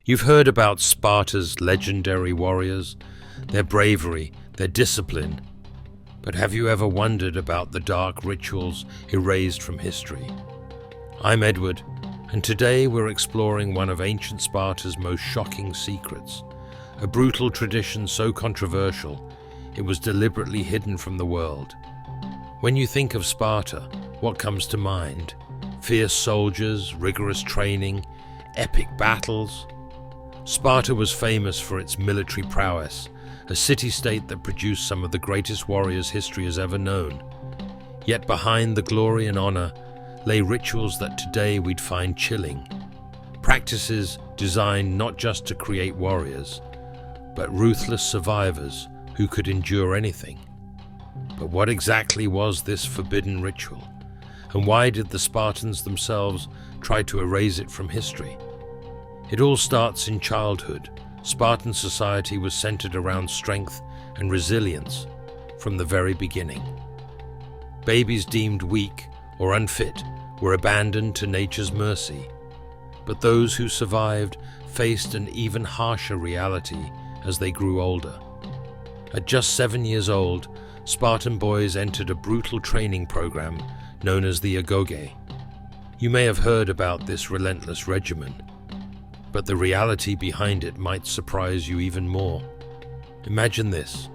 You've heard about Sparta's legendary warriors, their bravery, their discipline, but have you ever wondered about the dark rituals erased from history? I'm Edward, and today we're exploring one of ancient Sparta's most shocking secrets, a brutal tradition so controversial it was deliberately hidden from the world. When you think of Sparta, what comes to mind? Fierce soldiers, rigorous training, epic battles? Sparta was famous for its military prowess, a city-state that produced some of the greatest warriors history has ever known. Yet behind the glory and honor lay rituals that today we'd find chilling. Practices designed not just to create warriors, but ruthless survivors who could endure anything. But what exactly was this forbidden ritual? And why did the Spartans themselves try to erase it from history? It all starts in childhood. Spartan society was centered around strength and resilience from the very beginning. Babies deemed weak or unfit were abandoned to nature's mercy, but those who survived faced an even harsher reality as they grew older. At just 7 years old, Spartan boys entered a brutal training program known as the agoge. You may have heard about this relentless regimen, but the reality behind it might surprise you even more. Imagine this: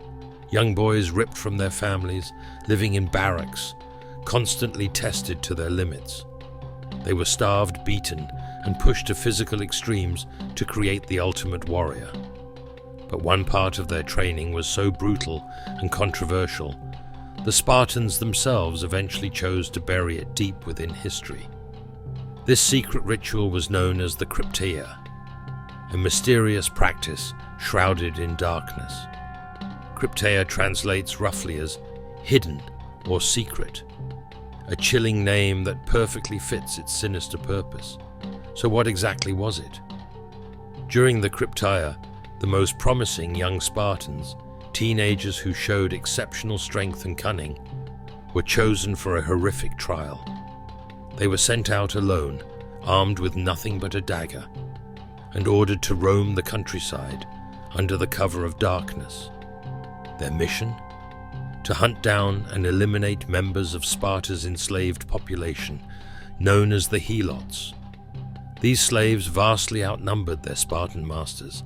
young boys ripped from their families, living in barracks, constantly tested to their limits. They were starved, beaten, and pushed to physical extremes to create the ultimate warrior. But one part of their training was so brutal and controversial, the Spartans themselves eventually chose to bury it deep within history. This secret ritual was known as the Krypteia, a mysterious practice shrouded in darkness. Krypteia translates roughly as hidden or secret, a chilling name that perfectly fits its sinister purpose. So what exactly was it? During the Krypteia, the most promising young Spartans, teenagers who showed exceptional strength and cunning, were chosen for a horrific trial. They were sent out alone, armed with nothing but a dagger, and ordered to roam the countryside under the cover of darkness. Their mission? To hunt down and eliminate members of Sparta's enslaved population, known as the helots. These slaves vastly outnumbered their Spartan masters,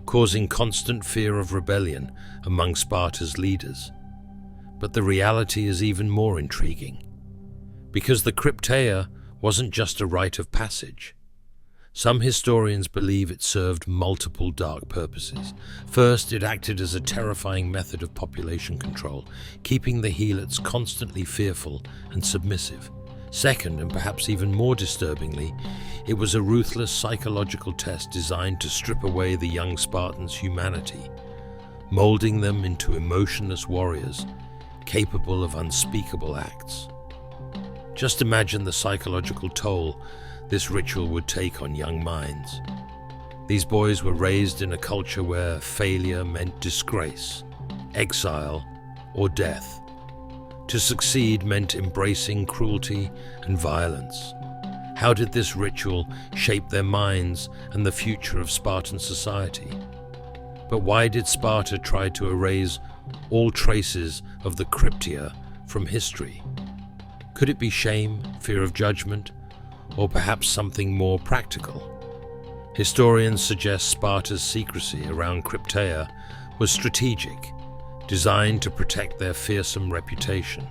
causing constant fear of rebellion among Sparta's leaders. But the reality is even more intriguing, because the Krypteia wasn't just a rite of passage. Some historians believe it served multiple dark purposes. First, it acted as a terrifying method of population control, keeping the helots constantly fearful and submissive. Second, and perhaps even more disturbingly, it was a ruthless psychological test designed to strip away the young Spartans' humanity, molding them into emotionless warriors capable of unspeakable acts. Just imagine the psychological toll this ritual would take on young minds. These boys were raised in a culture where failure meant disgrace, exile, or death. To succeed meant embracing cruelty and violence. How did this ritual shape their minds and the future of Spartan society? But why did Sparta try to erase all traces of the Krypteia from history? Could it be shame, fear of judgment, or perhaps something more practical? Historians suggest Sparta's secrecy around Krypteia was strategic, designed to protect their fearsome reputation.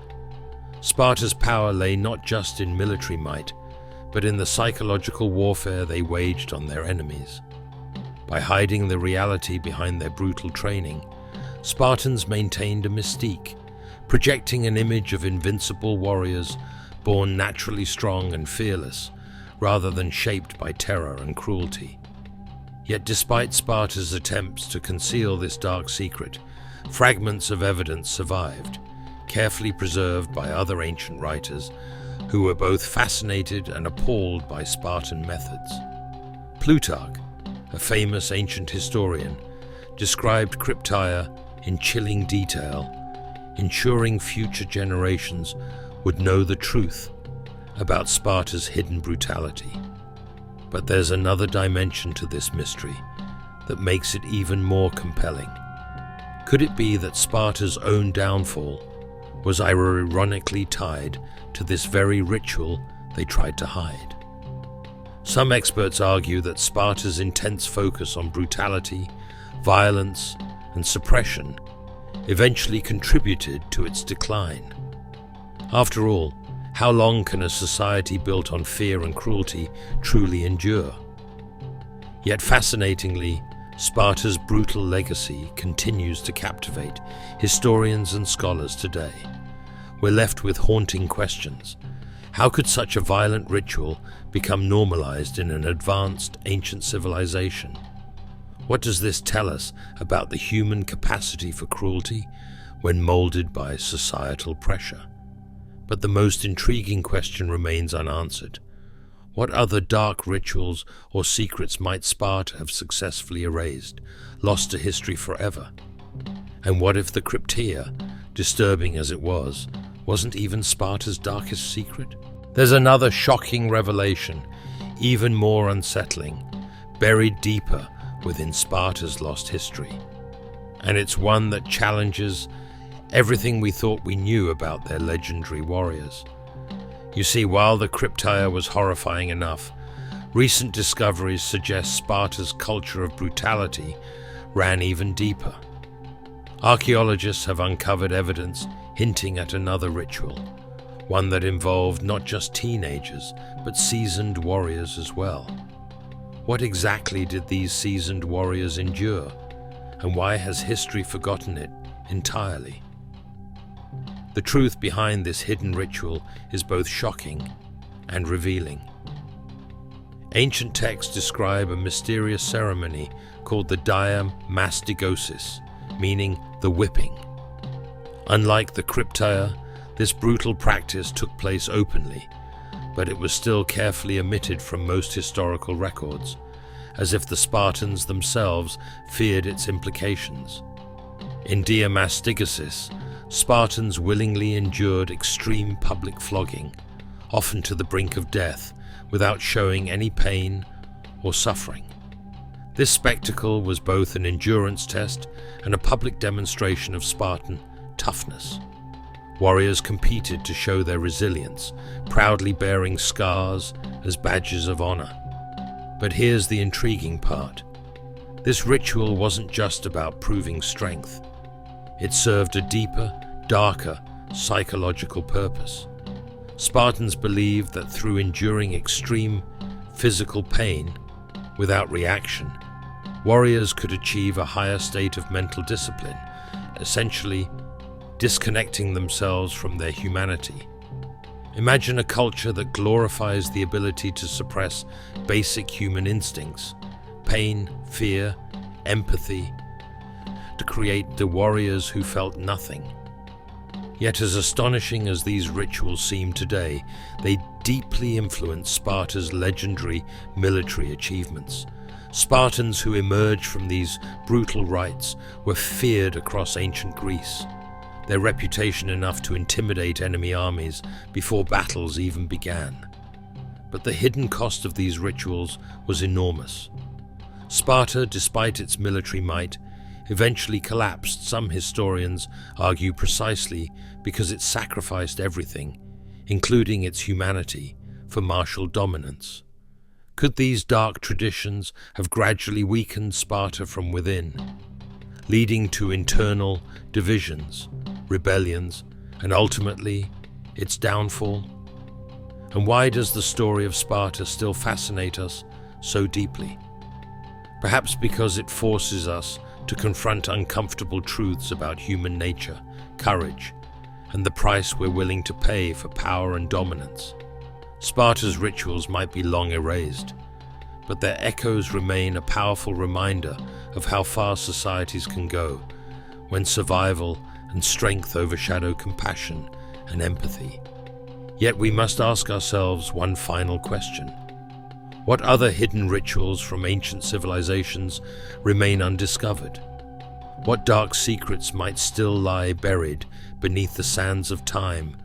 Sparta's power lay not just in military might, but in the psychological warfare they waged on their enemies. By hiding the reality behind their brutal training, Spartans maintained a mystique, projecting an image of invincible warriors born naturally strong and fearless, rather than shaped by terror and cruelty. Yet despite Sparta's attempts to conceal this dark secret, fragments of evidence survived, carefully preserved by other ancient writers who were both fascinated and appalled by Spartan methods. Plutarch, a famous ancient historian, described Krypteia in chilling detail, ensuring future generations would know the truth about Sparta's hidden brutality. But there's another dimension to this mystery that makes it even more compelling. Could it be that Sparta's own downfall was ironically tied to this very ritual they tried to hide? Some experts argue that Sparta's intense focus on brutality, violence, and suppression eventually contributed to its decline. After all, how long can a society built on fear and cruelty truly endure? Yet fascinatingly, Sparta's brutal legacy continues to captivate historians and scholars today. We're left with haunting questions. How could such a violent ritual become normalized in an advanced ancient civilization? What does this tell us about the human capacity for cruelty when molded by societal pressure? But the most intriguing question remains unanswered. What other dark rituals or secrets might Sparta have successfully erased, lost to history forever? And what if the Krypteia, disturbing as it was, wasn't even Sparta's darkest secret? There's another shocking revelation, even more unsettling, buried deeper within Sparta's lost history. And it's one that challenges everything we thought we knew about their legendary warriors. You see, while the Krypteia was horrifying enough, recent discoveries suggest Sparta's culture of brutality ran even deeper. Archaeologists have uncovered evidence hinting at another ritual, one that involved not just teenagers, but seasoned warriors as well. What exactly did these seasoned warriors endure, and why has history forgotten it entirely? The truth behind this hidden ritual is both shocking and revealing. Ancient texts describe a mysterious ceremony called the Diamastigosis, meaning the whipping. Unlike the Krypteia, this brutal practice took place openly, but it was still carefully omitted from most historical records, as if the Spartans themselves feared its implications. In Diamastigosis, Spartans willingly endured extreme public flogging, often to the brink of death, without showing any pain or suffering. This spectacle was both an endurance test and a public demonstration of Spartan toughness. Warriors competed to show their resilience, proudly bearing scars as badges of honor. But here's the intriguing part. This ritual wasn't just about proving strength. It served a deeper, darker, psychological purpose. Spartans believed that through enduring extreme physical pain without reaction, warriors could achieve a higher state of mental discipline, essentially disconnecting themselves from their humanity. Imagine a culture that glorifies the ability to suppress basic human instincts, pain, fear, empathy, to create the warriors who felt nothing. Yet as astonishing as these rituals seem today, they deeply influence Sparta's legendary military achievements. Spartans who emerged from these brutal rites were feared across ancient Greece, their reputation enough to intimidate enemy armies before battles even began. But the hidden cost of these rituals was enormous. Sparta, despite its military might, eventually collapsed. Some historians argue precisely because it sacrificed everything, including its humanity, for martial dominance. Could these dark traditions have gradually weakened Sparta from within, leading to internal divisions, rebellions, and ultimately its downfall? And why does the story of Sparta still fascinate us so deeply? Perhaps because it forces us to confront uncomfortable truths about human nature, courage, and the price we're willing to pay for power and dominance. Sparta's rituals might be long erased, but their echoes remain a powerful reminder of how far societies can go when survival and strength overshadow compassion and empathy. Yet we must ask ourselves one final question. What other hidden rituals from ancient civilizations remain undiscovered? What dark secrets might still lie buried beneath the sands of time,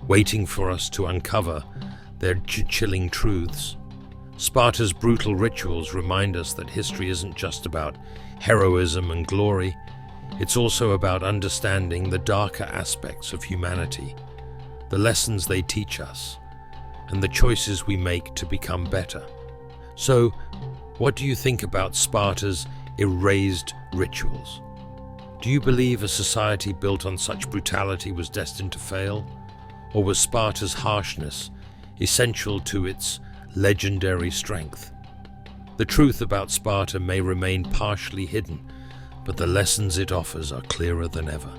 waiting for us to uncover their chilling truths? Sparta's brutal rituals remind us that history isn't just about heroism and glory, it's also about understanding the darker aspects of humanity, the lessons they teach us, and the choices we make to become better. So, what do you think about Sparta's erased rituals? Do you believe a society built on such brutality was destined to fail? Or was Sparta's harshness essential to its legendary strength? The truth about Sparta may remain partially hidden, but the lessons it offers are clearer than ever.